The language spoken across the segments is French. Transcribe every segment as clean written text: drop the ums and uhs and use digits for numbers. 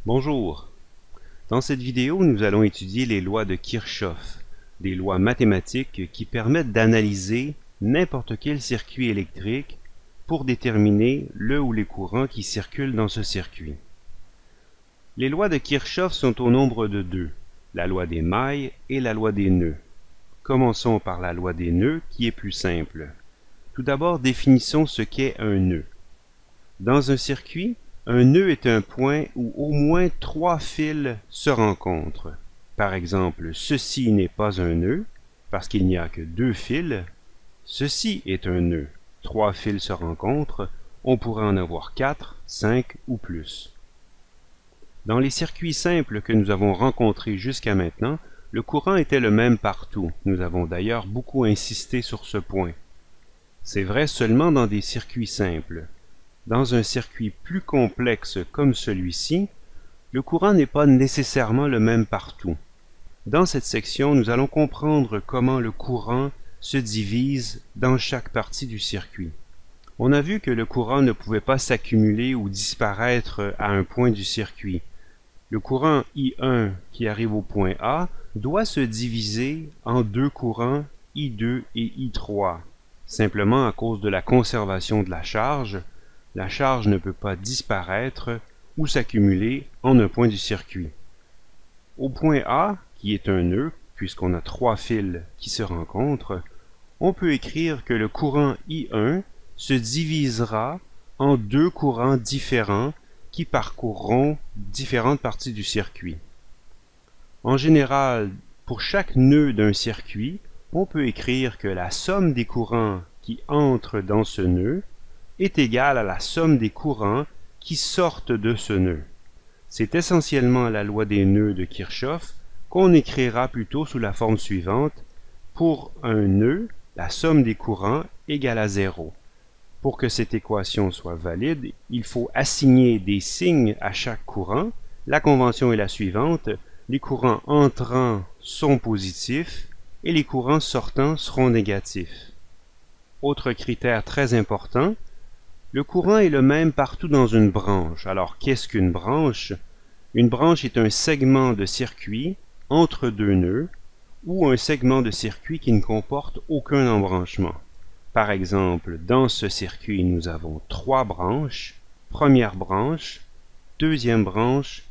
Bonjour. Dans cette vidéo, nous allons étudier les lois de Kirchhoff, des lois mathématiques qui permettent d'analyser n'importe quel circuit électrique pour déterminer le ou les courants qui circulent dans ce circuit. Les lois de Kirchhoff sont au nombre de deux, la loi des mailles et la loi des nœuds. Commençons par la loi des nœuds qui est plus simple. Tout d'abord, définissons ce qu'est un nœud. Dans un circuit, un nœud est un point où au moins trois fils se rencontrent. Par exemple, ceci n'est pas un nœud, parce qu'il n'y a que deux fils. Ceci est un nœud. Trois fils se rencontrent, on pourrait en avoir 4, 5 ou plus. Dans les circuits simples que nous avons rencontrés jusqu'à maintenant, le courant était le même partout. Nous avons d'ailleurs beaucoup insisté sur ce point. C'est vrai seulement dans des circuits simples. Dans un circuit plus complexe comme celui-ci, le courant n'est pas nécessairement le même partout. Dans cette section, nous allons comprendre comment le courant se divise dans chaque partie du circuit. On a vu que le courant ne pouvait pas s'accumuler ou disparaître à un point du circuit. Le courant I1 qui arrive au point A doit se diviser en deux courants I2 et I3, simplement à cause de la conservation de la charge ne peut pas disparaître ou s'accumuler en un point du circuit. Au point A, qui est un nœud, puisqu'on a trois fils qui se rencontrent, on peut écrire que le courant I1 se divisera en deux courants différents qui parcourront différentes parties du circuit. En général, pour chaque nœud d'un circuit, on peut écrire que la somme des courants qui entrent dans ce nœud est égale à la somme des courants qui sortent de ce nœud. C'est essentiellement la loi des nœuds de Kirchhoff qu'on écrira plutôt sous la forme suivante. Pour un nœud, la somme des courants égale à 0. Pour que cette équation soit valide, il faut assigner des signes à chaque courant. La convention est la suivante. Les courants entrants sont positifs et les courants sortants seront négatifs. Autre critère très important, le courant est le même partout dans une branche. Alors, qu'est-ce qu'une branche? Une branche est un segment de circuit entre deux nœuds ou un segment de circuit qui ne comporte aucun embranchement. Par exemple, dans ce circuit, nous avons trois branches, première branche, deuxième branche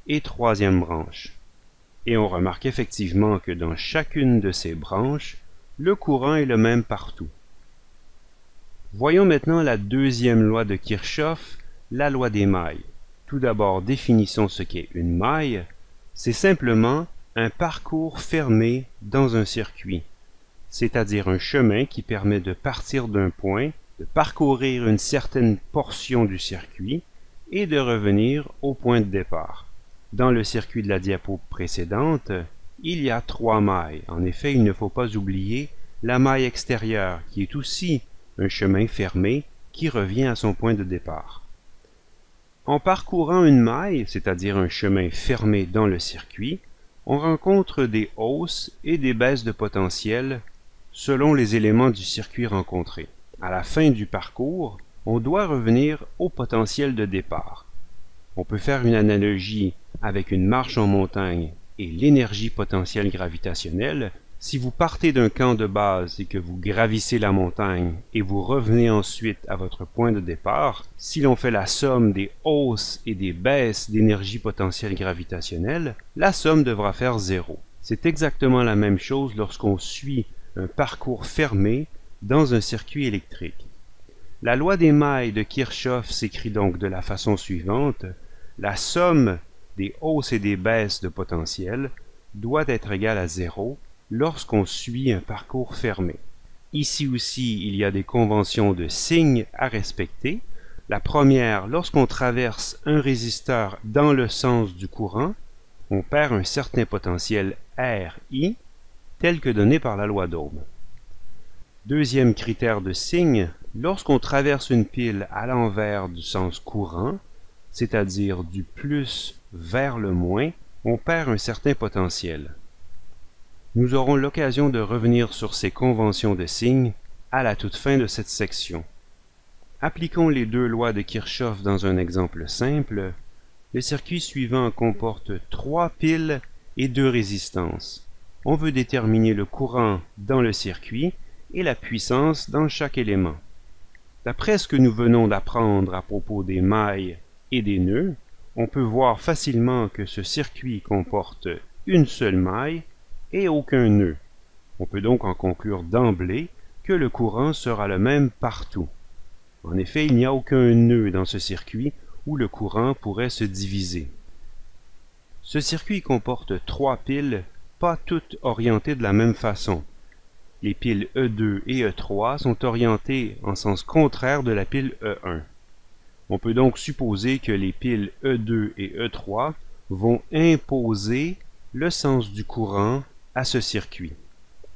et troisième branche. Et on remarque effectivement que dans chacune de ces branches, le courant est le même partout. Voyons maintenant la deuxième loi de Kirchhoff, la loi des mailles. Tout d'abord, définissons ce qu'est une maille. C'est simplement un parcours fermé dans un circuit, c'est-à-dire un chemin qui permet de partir d'un point, de parcourir une certaine portion du circuit et de revenir au point de départ. Dans le circuit de la diapo précédente, il y a trois mailles. En effet, il ne faut pas oublier la maille extérieure qui est aussi un chemin fermé qui revient à son point de départ. En parcourant une maille, c'est-à-dire un chemin fermé dans le circuit, on rencontre des hausses et des baisses de potentiel selon les éléments du circuit rencontrés. À la fin du parcours, on doit revenir au potentiel de départ. On peut faire une analogie avec une marche en montagne et l'énergie potentielle gravitationnelle. Si vous partez d'un camp de base et que vous gravissez la montagne et vous revenez ensuite à votre point de départ, si l'on fait la somme des hausses et des baisses d'énergie potentielle gravitationnelle, la somme devra faire 0. C'est exactement la même chose lorsqu'on suit un parcours fermé dans un circuit électrique. La loi des mailles de Kirchhoff s'écrit donc de la façon suivante. La somme des hausses et des baisses de potentiel doit être égale à 0 lorsqu'on suit un parcours fermé. Ici aussi, il y a des conventions de signes à respecter. La première, lorsqu'on traverse un résisteur dans le sens du courant, on perd un certain potentiel RI, tel que donné par la loi d'Ohm. Deuxième critère de signe, lorsqu'on traverse une pile à l'envers du sens courant, c'est-à-dire du plus vers le moins, on perd un certain potentiel. Nous aurons l'occasion de revenir sur ces conventions de signes à la toute fin de cette section. Appliquons les deux lois de Kirchhoff dans un exemple simple. Le circuit suivant comporte 3 piles et 2 résistances. On veut déterminer le courant dans le circuit et la puissance dans chaque élément. D'après ce que nous venons d'apprendre à propos des mailles et des nœuds, on peut voir facilement que ce circuit comporte une seule maille et aucun nœud. On peut donc en conclure d'emblée que le courant sera le même partout. En effet, il n'y a aucun nœud dans ce circuit où le courant pourrait se diviser. Ce circuit comporte 3 piles, pas toutes orientées de la même façon. Les piles E2 et E3 sont orientées en sens contraire de la pile E1. On peut donc supposer que les piles E2 et E3 vont imposer le sens du courant à ce circuit.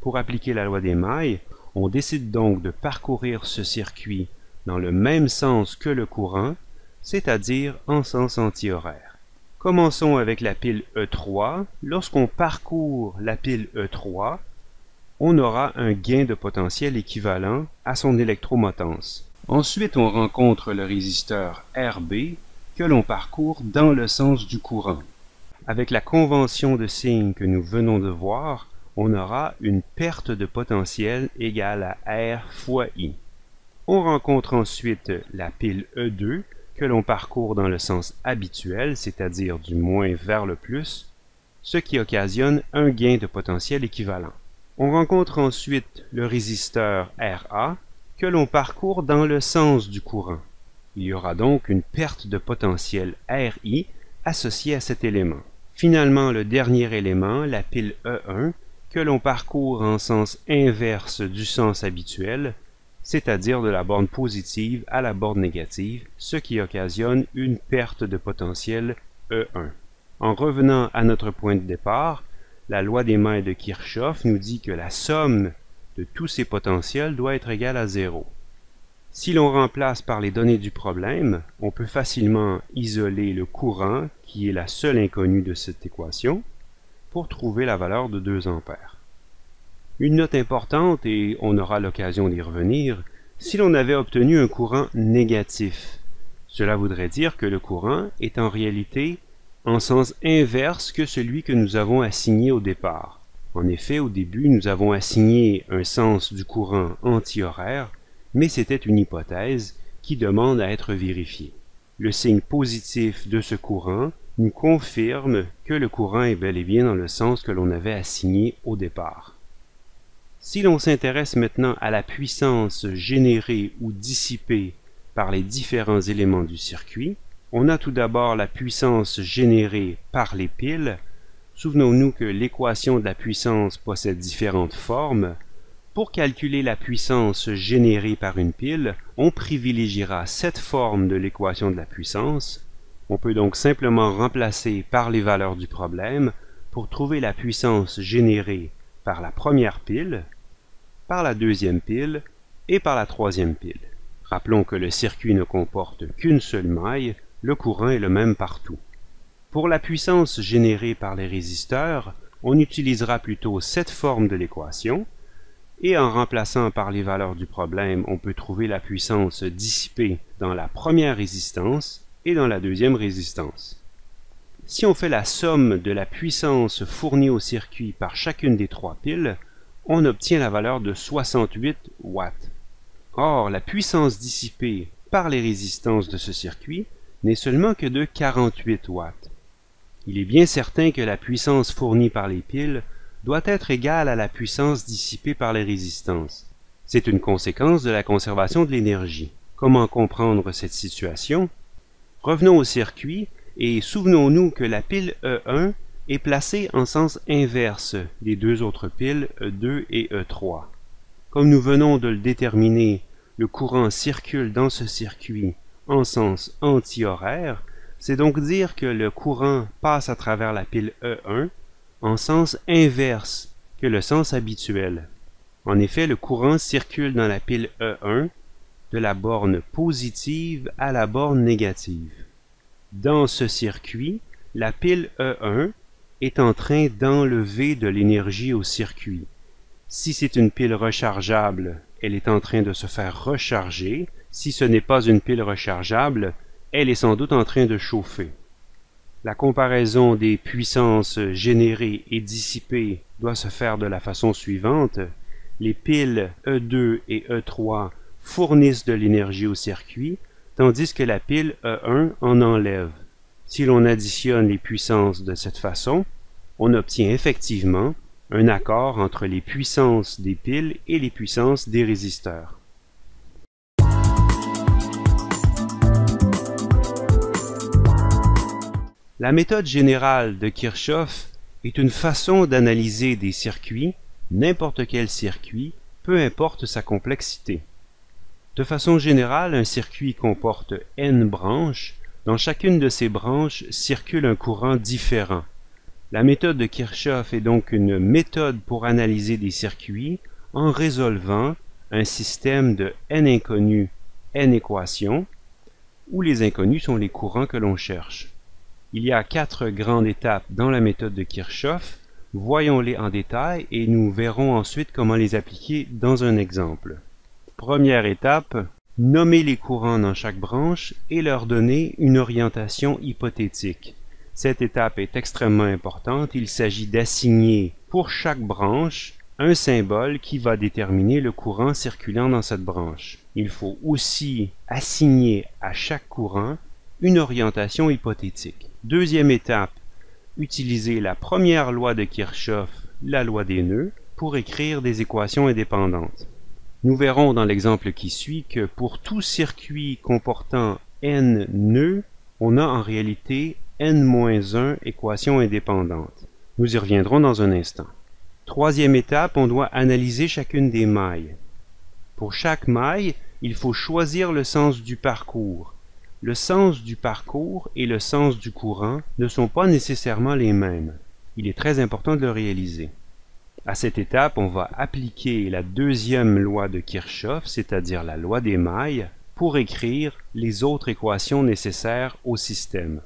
Pour appliquer la loi des mailles, on décide donc de parcourir ce circuit dans le même sens que le courant, c'est-à-dire en sens antihoraire. Commençons avec la pile E3. Lorsqu'on parcourt la pile E3, on aura un gain de potentiel équivalent à son électromotance. Ensuite, on rencontre le résisteur RB que l'on parcourt dans le sens du courant. Avec la convention de signe que nous venons de voir, on aura une perte de potentiel égale à R fois I. On rencontre ensuite la pile E2 que l'on parcourt dans le sens habituel, c'est-à-dire du moins vers le plus, ce qui occasionne un gain de potentiel équivalent. On rencontre ensuite le résisteur RA que l'on parcourt dans le sens du courant. Il y aura donc une perte de potentiel RI associée à cet élément. Finalement, le dernier élément, la pile E1, que l'on parcourt en sens inverse du sens habituel, c'est-à-dire de la borne positive à la borne négative, ce qui occasionne une perte de potentiel E1. En revenant à notre point de départ, la loi des mailles de Kirchhoff nous dit que la somme de tous ces potentiels doit être égale à 0. Si l'on remplace par les données du problème, on peut facilement isoler le courant, qui est la seule inconnue de cette équation, pour trouver la valeur de 2 ampères. Une note importante, et on aura l'occasion d'y revenir, si l'on avait obtenu un courant négatif, cela voudrait dire que le courant est en réalité en sens inverse que celui que nous avons assigné au départ. En effet, au début, nous avons assigné un sens du courant antihoraire, mais c'était une hypothèse qui demande à être vérifiée. Le signe positif de ce courant nous confirme que le courant est bel et bien dans le sens que l'on avait assigné au départ. Si l'on s'intéresse maintenant à la puissance générée ou dissipée par les différents éléments du circuit, on a tout d'abord la puissance générée par les piles. Souvenons-nous que l'équation de la puissance possède différentes formes. Pour calculer la puissance générée par une pile, on privilégiera cette forme de l'équation de la puissance. On peut donc simplement remplacer par les valeurs du problème pour trouver la puissance générée par la première pile, par la deuxième pile et par la troisième pile. Rappelons que le circuit ne comporte qu'une seule maille, le courant est le même partout. Pour la puissance générée par les résisteurs, on utilisera plutôt cette forme de l'équation, et en remplaçant par les valeurs du problème, on peut trouver la puissance dissipée dans la première résistance et dans la deuxième résistance. Si on fait la somme de la puissance fournie au circuit par chacune des 3 piles, on obtient la valeur de 68 watts. Or, la puissance dissipée par les résistances de ce circuit n'est seulement que de 48 watts. Il est bien certain que la puissance fournie par les piles doit être égale à la puissance dissipée par les résistances. C'est une conséquence de la conservation de l'énergie. Comment comprendre cette situation? Revenons au circuit et souvenons-nous que la pile E1 est placée en sens inverse des deux autres piles E2 et E3. Comme nous venons de le déterminer, le courant circule dans ce circuit en sens antihoraire, c'est donc dire que le courant passe à travers la pile E1 en sens inverse que le sens habituel. En effet, le courant circule dans la pile E1 de la borne positive à la borne négative. Dans ce circuit, la pile E1 est en train d'enlever de l'énergie au circuit. Si c'est une pile rechargeable, elle est en train de se faire recharger. Si ce n'est pas une pile rechargeable, elle est sans doute en train de chauffer. La comparaison des puissances générées et dissipées doit se faire de la façon suivante. Les piles E2 et E3 fournissent de l'énergie au circuit, tandis que la pile E1 en enlève. Si l'on additionne les puissances de cette façon, on obtient effectivement un accord entre les puissances des piles et les puissances des résisteurs. La méthode générale de Kirchhoff est une façon d'analyser des circuits, n'importe quel circuit, peu importe sa complexité. De façon générale, un circuit comporte n branches. Dans chacune de ces branches circule un courant différent. La méthode de Kirchhoff est donc une méthode pour analyser des circuits en résolvant un système de n inconnus, n équations, où les inconnus sont les courants que l'on cherche. Il y a 4 grandes étapes dans la méthode de Kirchhoff. Voyons-les en détail et nous verrons ensuite comment les appliquer dans un exemple. Première étape, nommer les courants dans chaque branche et leur donner une orientation hypothétique. Cette étape est extrêmement importante. Il s'agit d'assigner pour chaque branche un symbole qui va déterminer le courant circulant dans cette branche. Il faut aussi assigner à chaque courant une orientation hypothétique. Deuxième étape, utiliser la première loi de Kirchhoff, la loi des nœuds, pour écrire des équations indépendantes. Nous verrons dans l'exemple qui suit que pour tout circuit comportant n nœuds, on a en réalité n-1 équations indépendantes. Nous y reviendrons dans un instant. Troisième étape, on doit analyser chacune des mailles. Pour chaque maille, il faut choisir le sens du parcours. Le sens du parcours et le sens du courant ne sont pas nécessairement les mêmes. Il est très important de le réaliser. À cette étape, on va appliquer la deuxième loi de Kirchhoff, c'est-à-dire la loi des mailles, pour écrire les autres équations nécessaires au système.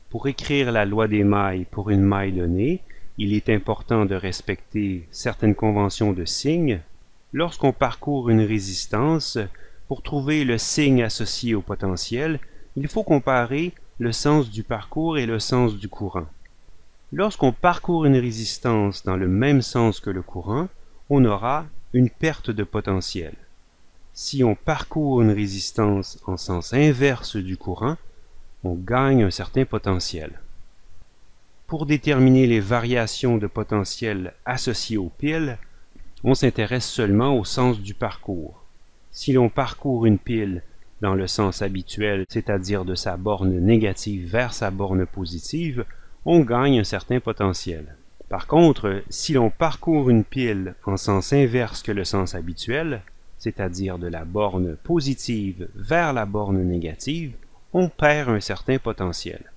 Pour écrire la loi des mailles pour une maille donnée, il est important de respecter certaines conventions de signes. Lorsqu'on parcourt une résistance, pour trouver le signe associé au potentiel, il faut comparer le sens du parcours et le sens du courant. Lorsqu'on parcourt une résistance dans le même sens que le courant, on aura une perte de potentiel. Si on parcourt une résistance en sens inverse du courant, on gagne un certain potentiel. Pour déterminer les variations de potentiel associées aux piles, on s'intéresse seulement au sens du parcours. Si l'on parcourt une pile dans le sens habituel, c'est-à-dire de sa borne négative vers sa borne positive, on gagne un certain potentiel. Par contre, si l'on parcourt une pile en sens inverse que le sens habituel, c'est-à-dire de la borne positive vers la borne négative, on perd un certain potentiel.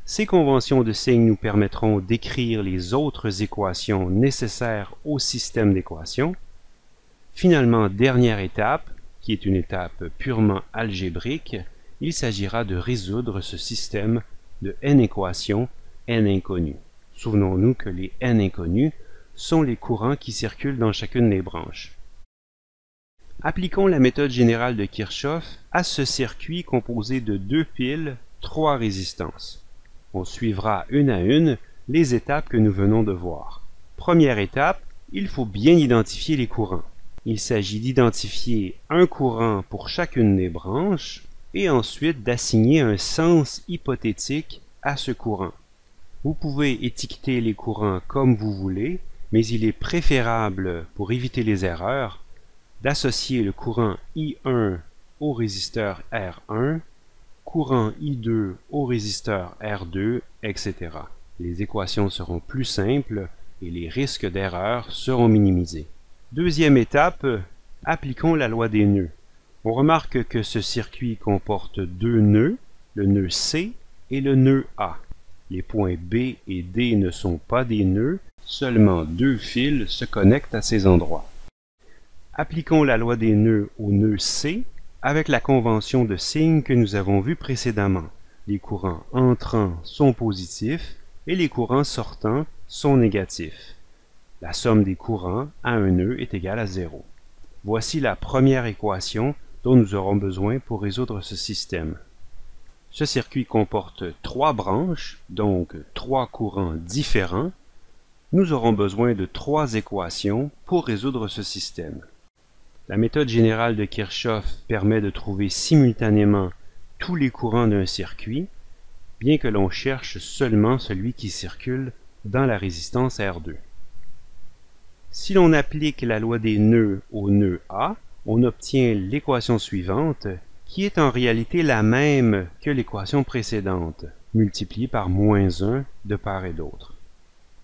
Ces conventions de signes nous permettront d'écrire les autres équations nécessaires au système d'équations. Finalement, dernière étape, qui est une étape purement algébrique, il s'agira de résoudre ce système de n équations, n inconnues. Souvenons-nous que les n inconnus sont les courants qui circulent dans chacune des branches. Appliquons la méthode générale de Kirchhoff à ce circuit composé de 2 piles, 3 résistances. On suivra une à une les étapes que nous venons de voir. Première étape, il faut bien identifier les courants. Il s'agit d'identifier un courant pour chacune des branches et ensuite d'assigner un sens hypothétique à ce courant. Vous pouvez étiqueter les courants comme vous voulez, mais il est préférable, pour éviter les erreurs, d'associer le courant I1 au résisteur R1, courant I2 au résisteur R2, etc. Les équations seront plus simples et les risques d'erreur seront minimisés. Deuxième étape, appliquons la loi des nœuds. On remarque que ce circuit comporte 2 nœuds, le nœud C et le nœud A. Les points B et D ne sont pas des nœuds, seulement 2 fils se connectent à ces endroits. Appliquons la loi des nœuds au nœud C avec la convention de signes que nous avons vue précédemment. Les courants entrants sont positifs et les courants sortants sont négatifs. La somme des courants à un nœud est égale à 0. Voici la première équation dont nous aurons besoin pour résoudre ce système. Ce circuit comporte 3 branches, donc 3 courants différents. Nous aurons besoin de 3 équations pour résoudre ce système. La méthode générale de Kirchhoff permet de trouver simultanément tous les courants d'un circuit, bien que l'on cherche seulement celui qui circule dans la résistance R2. Si l'on applique la loi des nœuds au nœud A, on obtient l'équation suivante, qui est en réalité la même que l'équation précédente, multipliée par -1 de part et d'autre.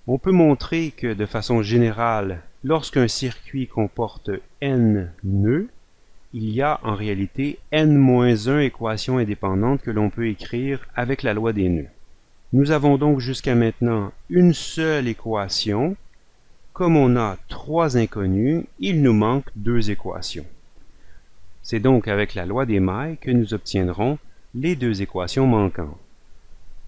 On peut montrer que, de façon générale, lorsqu'un circuit comporte n nœuds, il y a en réalité n-1 équations indépendantes que l'on peut écrire avec la loi des nœuds. Nous avons donc jusqu'à maintenant une seule équation. Comme on a 3 inconnus, il nous manque 2 équations. C'est donc avec la loi des mailles que nous obtiendrons les 2 équations manquantes.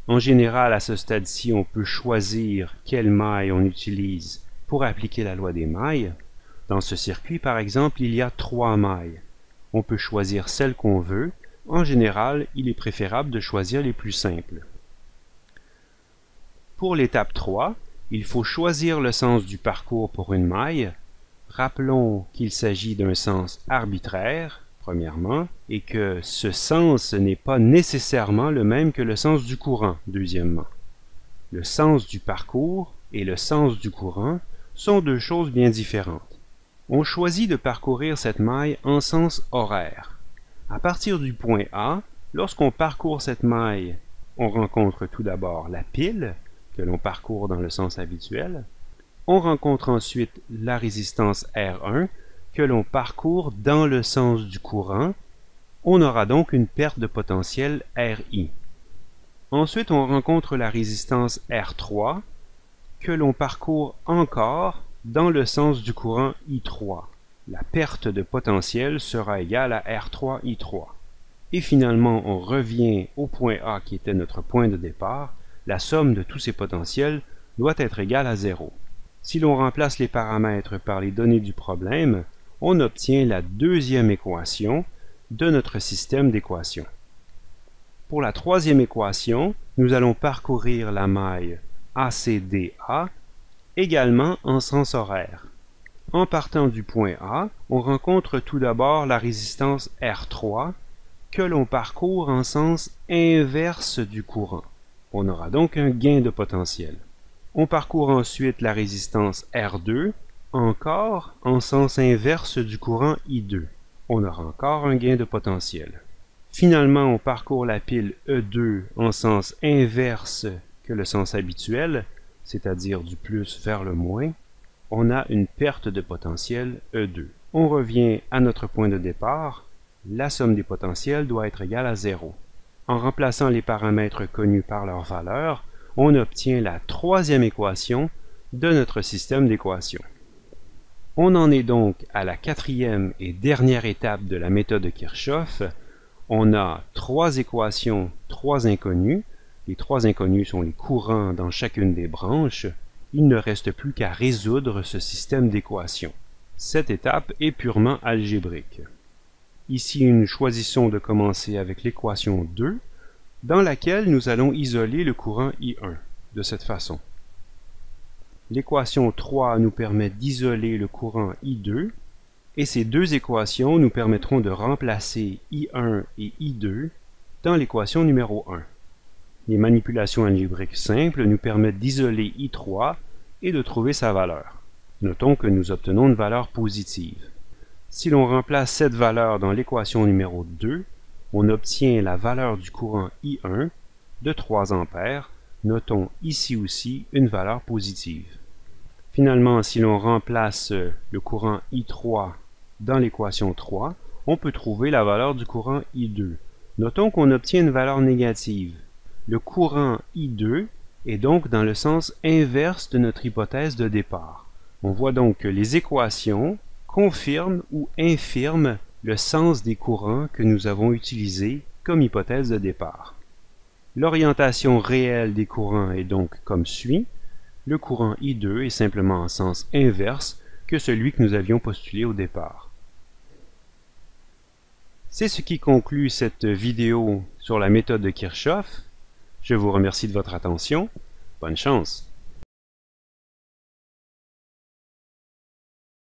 En général, à ce stade-ci, on peut choisir quelle maille on utilise pour appliquer la loi des mailles. Dans ce circuit, par exemple, il y a 3 mailles. On peut choisir celle qu'on veut. En général, il est préférable de choisir les plus simples. Pour l'étape 3, il faut choisir le sens du parcours pour une maille. Rappelons qu'il s'agit d'un sens arbitraire, premièrement, et que ce sens n'est pas nécessairement le même que le sens du courant, deuxièmement. Le sens du parcours et le sens du courant sont 2 choses bien différentes. On choisit de parcourir cette maille en sens horaire. À partir du point A, lorsqu'on parcourt cette maille, on rencontre tout d'abord la pile, que l'on parcourt dans le sens habituel. On rencontre ensuite la résistance R1, que l'on parcourt dans le sens du courant. On aura donc une perte de potentiel RI. Ensuite, on rencontre la résistance R3, que l'on parcourt encore dans le sens du courant I3. La perte de potentiel sera égale à R3I3. Et finalement, on revient au point A qui était notre point de départ. La somme de tous ces potentiels doit être égale à 0. Si l'on remplace les paramètres par les données du problème, on obtient la deuxième équation de notre système d'équations. Pour la troisième équation, nous allons parcourir la maille ACDA également en sens horaire. En partant du point A, on rencontre tout d'abord la résistance R3 que l'on parcourt en sens inverse du courant. On aura donc un gain de potentiel. On parcourt ensuite la résistance R2, encore en sens inverse du courant I2. On aura encore un gain de potentiel. Finalement, on parcourt la pile E2 en sens inverse que le sens habituel, c'est-à-dire du plus vers le moins. On a une perte de potentiel E2. On revient à notre point de départ. La somme des potentiels doit être égale à 0. En remplaçant les paramètres connus par leur valeur, on obtient la troisième équation de notre système d'équations. On en est donc à la quatrième et dernière étape de la méthode de Kirchhoff. On a 3 équations, 3 inconnus. Les 3 inconnus sont les courants dans chacune des branches. Il ne reste plus qu'à résoudre ce système d'équations. Cette étape est purement algébrique. Ici, nous choisissons de commencer avec l'équation 2, dans laquelle nous allons isoler le courant I1, de cette façon. L'équation 3 nous permet d'isoler le courant I2, et ces 2 équations nous permettront de remplacer I1 et I2 dans l'équation numéro 1. Les manipulations algébriques simples nous permettent d'isoler I3 et de trouver sa valeur. Notons que nous obtenons une valeur positive. Si l'on remplace cette valeur dans l'équation numéro 2, on obtient la valeur du courant I1 de 3 ampères. Notons ici aussi une valeur positive. Finalement, si l'on remplace le courant I3 dans l'équation 3, on peut trouver la valeur du courant I2. Notons qu'on obtient une valeur négative. Le courant I2 est donc dans le sens inverse de notre hypothèse de départ. On voit donc que les équations confirment ou infirment le sens des courants que nous avons utilisés comme hypothèse de départ. L'orientation réelle des courants est donc comme suit. Le courant I2 est simplement en sens inverse que celui que nous avions postulé au départ. C'est ce qui conclut cette vidéo sur la méthode de Kirchhoff. Je vous remercie de votre attention. Bonne chance!